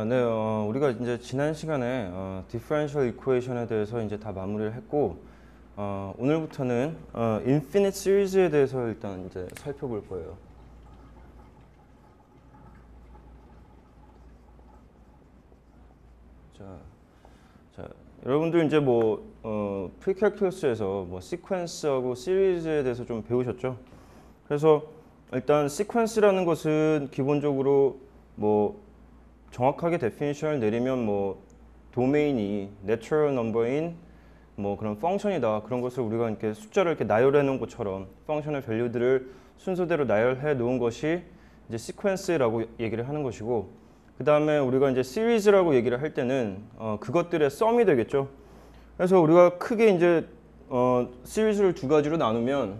네, 우리가 이제 지난 시간에 differential equation에 대해서 이제 다 마무리를 했고, 오늘부터는 infinite series에 대해서 일단 이제 살펴볼 거예요. 자, 여러분들 이제 뭐 프리캘큘러스에서 뭐 시퀀스하고 시리즈에 대해서 좀 배우셨죠? 그래서 일단 시퀀스라는 것은 기본적으로 뭐 정확하게 데피니션을 내리면 뭐 도메인이 내추럴 넘버인 뭐 그런 펑션이다, 그런 것을 우리가 이렇게 숫자를 이렇게 나열해 놓은 것처럼 펑션의 밸류들을 순서대로 나열해 놓은 것이 이제 시퀀스라고 얘기를 하는 것이고, 그 다음에 우리가 이제 시리즈라고 얘기를 할 때는 그것들의 썸이 되겠죠. 그래서 우리가 크게 이제 시리즈를 두 가지로 나누면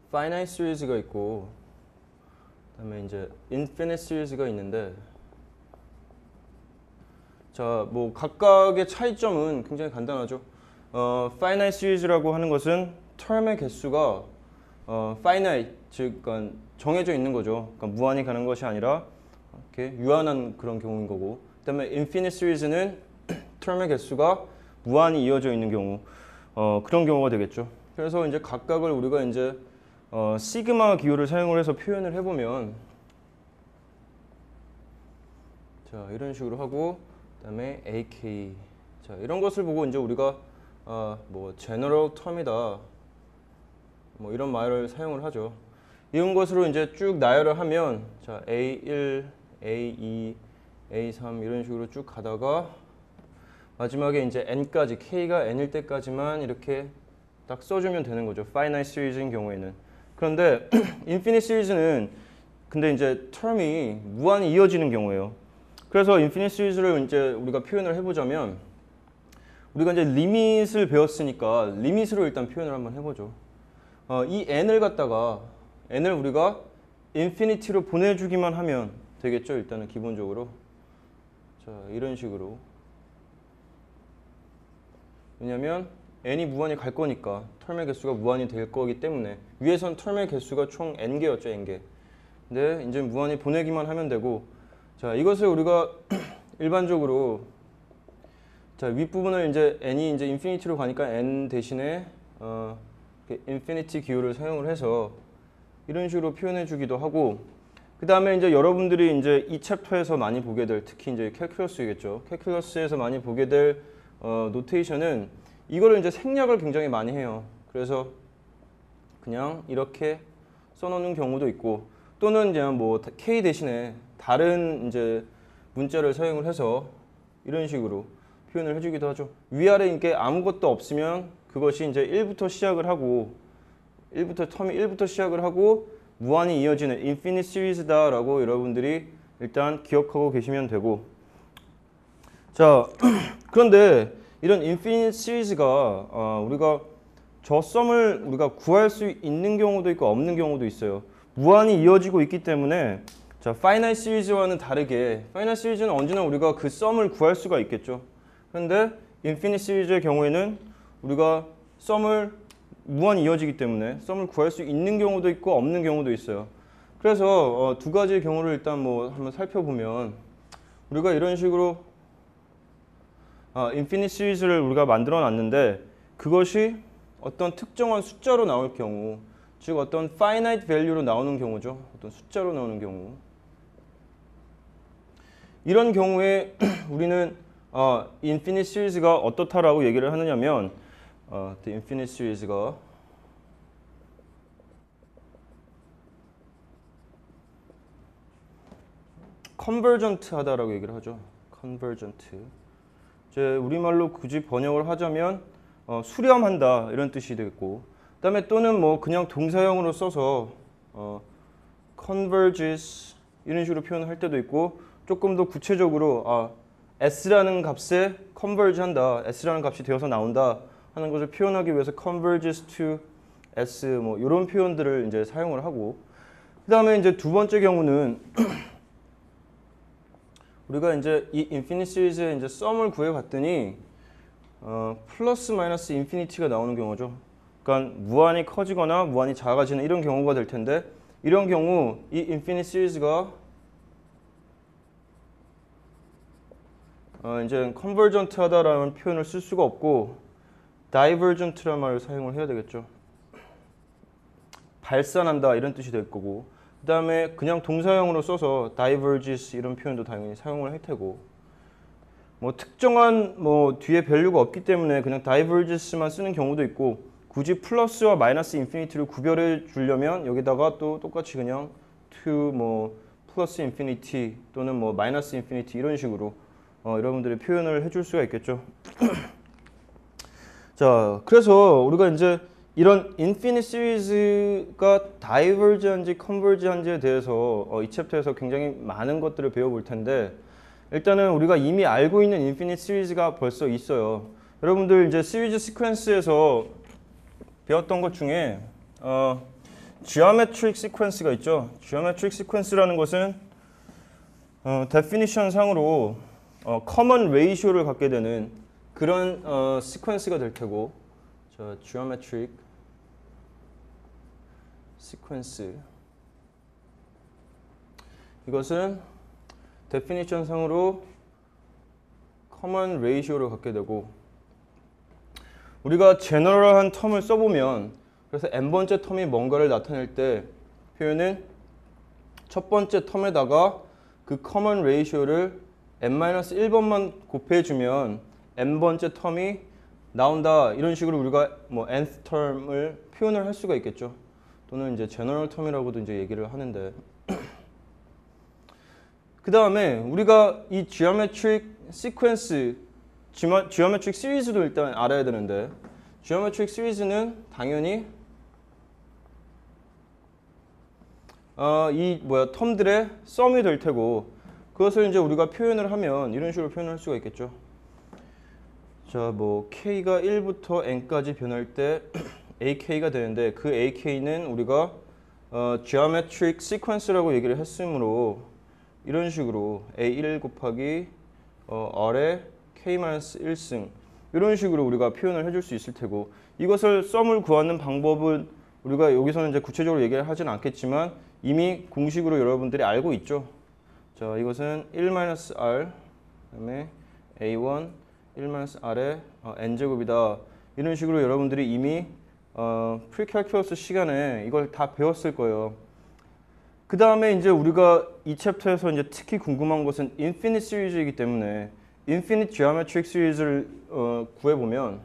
finite series가 있고, 그다음에 이제 infinite series가 있는데, 자, 뭐 각각의 차이점은 굉장히 간단하죠. finite series라고 하는 것은 term의 개수가 finite, 즉 그러니까 정해져 있는 거죠. 그러니까 무한히 가는 것이 아니라 이렇게 유한한 그런 경우인 거고, 그다음에 infinite series는 term의 개수가 무한히 이어져 있는 경우, 그런 경우가 되겠죠. 그래서 이제 각각을 우리가 이제 시그마 기호를 사용을 해서 표현을 해보면, 자, 이런 식으로 하고, 그다음에 AK, 자, 이런 것을 보고 이제 우리가 뭐 general term이다, 뭐 이런 말을 사용을 하죠. 이런 것으로 이제 쭉 나열을 하면, 자, A1, A2, A3 이런 식으로 쭉 가다가 마지막에 이제 n까지, k가 n일 때까지만 이렇게 딱 써주면 되는 거죠. finite series인 경우에는. 그런데 infinite series는 근데 이제 term이 무한히 이어지는 경우예요. 그래서 infinite series를 이제 우리가 표현을 해보자면, 우리가 이제 리밋을 배웠으니까 리밋으로 일단 표현을 한번 해보죠. 이 n을 갖다가 n을 우리가 infinity로 보내주기만 하면 되겠죠. 일단은 기본적으로. 자, 이런 식으로. 왜냐면 n이 무한히 갈 거니까 텀의 개수가 무한히 될 거기 때문에, 위에선 텀의 개수가 총 n개였죠, n개. 근데 이제 무한히 보내기만 하면 되고, 자, 이것을 우리가 일반적으로, 자, 윗부분을 이제 n이 이제 인피니티로 가니까 n 대신에 인피니티 기호를 사용을 해서 이런 식으로 표현해 주기도 하고, 그 다음에 이제 여러분들이 이제 이 챕터에서 많이 보게 될, 특히 이제 캘큘러스겠죠. 캘큘러스에서 많이 보게 될 노테이션은 이거를 이제 생략을 굉장히 많이 해요. 그래서 그냥 이렇게 써놓는 경우도 있고, 또는 그냥 뭐 K 대신에 다른 이제 문자를 사용을 해서 이런 식으로 표현을 해주기도 하죠. 위아래 이게 아무것도 없으면 그것이 이제 1부터 시작을 하고, 텀이 1부터 시작을 하고 무한히 이어지는 infinite series다라고 여러분들이 일단 기억하고 계시면 되고, 자, 그런데 이런 infinite series가 우리가 저 썸을 우리가 구할 수 있는 경우도 있고 없는 경우도 있어요. 무한히 이어지고 있기 때문에, 자, finite series와는 다르게 finite series는 언제나 우리가 그 썸을 구할 수가 있겠죠. 그런데 infinite series의 경우에는 우리가 썸을 무한히 이어지기 때문에 썸을 구할 수 있는 경우도 있고 없는 경우도 있어요. 그래서 두 가지의 경우를 일단 뭐 한번 살펴보면, 우리가 이런 식으로 infinite series를 우리가 만들어 놨는데, 그것이 어떤 특정한 숫자로 나올 경우, 즉 어떤 finite value로 나오는 경우죠. 어떤 숫자로 나오는 경우. 이런 경우에 우리는 infinite series가 어떻다라고 얘기를 하느냐면, the infinite series가 convergent 하다라고 얘기를 하죠. convergent. 이제 우리말로 굳이 번역을 하자면 수렴한다, 이런 뜻이 되겠고, 그 다음에 또는 뭐 그냥 동사형으로 써서 converges 이런 식으로 표현을 할 때도 있고, 조금 더 구체적으로 s라는 값에 converge 한다, s라는 값이 되어서 나온다 하는 것을 표현하기 위해서 converges to s, 뭐 이런 표현들을 이제 사용을 하고, 그 다음에 이제 두 번째 경우는 우리가 이제 이 infinite series의 이제 썸을 구해봤더니 플러스 마이너스 인피니티가 나오는 경우죠. 그러니까 무한히 커지거나 무한히 작아지는 이런 경우가 될 텐데, 이런 경우 이 infinite series가 이제 컨버전트 하다라는 표현을 쓸 수가 없고 다이버전트라는 말을 사용을 해야 되겠죠. 발산한다 이런 뜻이 될 거고, 그 다음에 그냥 동사형으로 써서 diverges 이런 표현도 당연히 사용을 할 테고, 뭐 특정한 뭐 뒤에 밸류가 없기 때문에 그냥 diverges만 쓰는 경우도 있고, 굳이 플러스와 마이너스 인피니티를 구별해 주려면 여기다가 또 똑같이 그냥 to 뭐 플러스 인피니티 또는 뭐 마이너스 인피니티 이런 식으로 여러분들이 표현을 해줄 수가 있겠죠. 자, 그래서 우리가 이제 이런 인피니트 시리즈가 다이버지한지 컨버지한지에 대해서 이 챕터에서 굉장히 많은 것들을 배워볼 텐데, 일단은 우리가 이미 알고 있는 인피니트 시리즈가 벌써 있어요. 여러분들 이제 시리즈 시퀀스에서 배웠던 것 중에 geometric sequence가 있죠. geometric sequence라는 것은 definition 상으로 common ratio를 갖게 되는 그런 시퀀스가 될 테고, 자, geometric sequence 이것은 definition 상으로 common ratio를 갖게 되고, 우리가 제너럴한 텀을 써보면, 그래서 n번째 텀이 뭔가를 나타낼 때 표현은 첫 번째 텀에다가 그 common ratio를 n-1번만 곱해주면 n번째 텀이 나온다, 이런 식으로 우리가 뭐 nth term을 표현을 할 수가 있겠죠. 또는 이제 general term이라고도 이제 얘기를 하는데, 그 다음에 우리가 이 geometric sequence, geometric series도 일단 알아야 되는데, geometric series는 당연히 이 텀들의 썸이 될 테고, 그것을 이제 우리가 표현을 하면 이런 식으로 표현할 수가 있겠죠. 자, 뭐 k가 1부터 n까지 변할 때 ak가 되는데, 그 ak는 우리가 geometric sequence라고 얘기를 했으므로 이런 식으로 a1 곱하기 r의 k-1승 이런 식으로 우리가 표현을 해줄 수 있을 테고, 이것을 썸을 구하는 방법은 우리가 여기서는 이제 구체적으로 얘기를 하진 않겠지만 이미 공식으로 여러분들이 알고 있죠. 자, 이것은 1-r 그다음에 a1 1-r의 n제곱이다, 이런 식으로 여러분들이 이미 프리칼큘러스 시간에 이걸 다 배웠을 거예요. 그 다음에 이제 우리가 이 챕터에서 이제 특히 궁금한 것은 인피니트 시리즈이기 때문에 인피니트 지오메트릭 시리즈를 구해보면,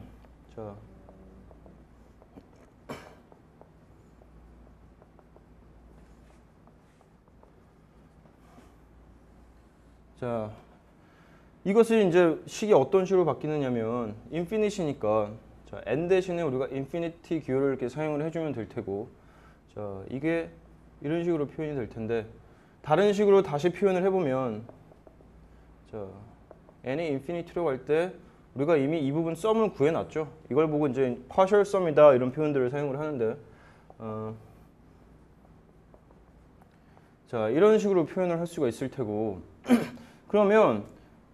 자, 이것이 이제 식이 어떤 식으로 바뀌느냐면 인피니시니까 자, n 대신에 우리가 인피니티 기호를 이렇게 사용을 해주면 될 테고, 자, 이게 이런 식으로 표현이 될 텐데, 다른 식으로 다시 표현을 해보면, 자, n이 인피니티로 갈 때 우리가 이미 이 부분 썸을 구해놨죠. 이걸 보고 이제 partial sum이다 이런 표현들을 사용을 하는데, 자, 이런 식으로 표현을 할 수가 있을 테고, 그러면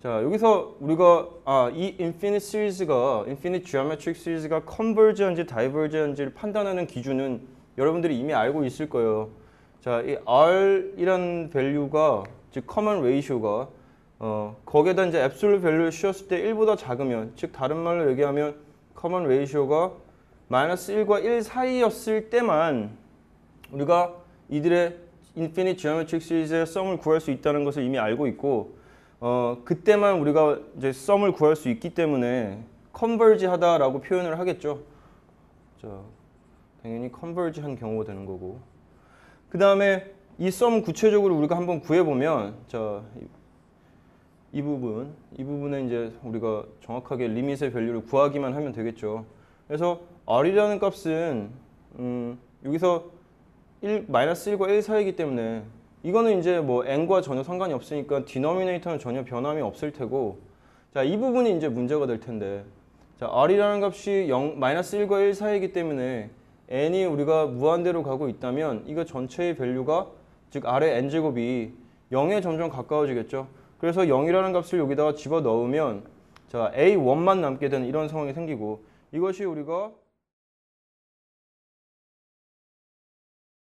자, 여기서 우리가 이 인피니트 시리즈가 인피니트 지오메트릭 시리즈가 컨버지한지 다이버지한지를 판단하는 기준은 여러분들이 이미 알고 있을 거예요. 자, 이 r이라는 밸류가 즉 커먼 레이쇼가 거기에다 이제 앱솔루트 밸류를 씌웠을 때 1보다 작으면, 즉 다른 말로 얘기하면 커먼 레이쇼가 마이너스 1과 1 사이였을 때만 우리가 이들의 인피니트 지오메트릭 시리즈의 썸을 구할 수 있다는 것을 이미 알고 있고, 그때만 우리가 이제 썸을 구할 수 있기 때문에 컨버지 하다라고 표현을 하겠죠. 자, 당연히 컨버지 한 경우가 되는 거고, 그 다음에 이 썸 구체적으로 우리가 한번 구해보면, 자, 이 부분에 이제 우리가 정확하게 리밋의 밸류를 구하기만 하면 되겠죠. 그래서 r이라는 값은 여기서 마이너스 1과 1 사이이기 때문에 이거는 이제 뭐 n과 전혀 상관이 없으니까 디노미네이터는 전혀 변함이 없을 테고, 자, 이 부분이 이제 문제가 될 텐데, 자, r이라는 값이 마이너스 1과 1 사이이기 때문에 n이 우리가 무한대로 가고 있다면 이거 전체의 밸류가 즉 r의 n제곱이 0에 점점 가까워지겠죠. 그래서 0이라는 값을 여기다가 집어넣으면 자, a1만 남게 되는 이런 상황이 생기고, 이것이 우리가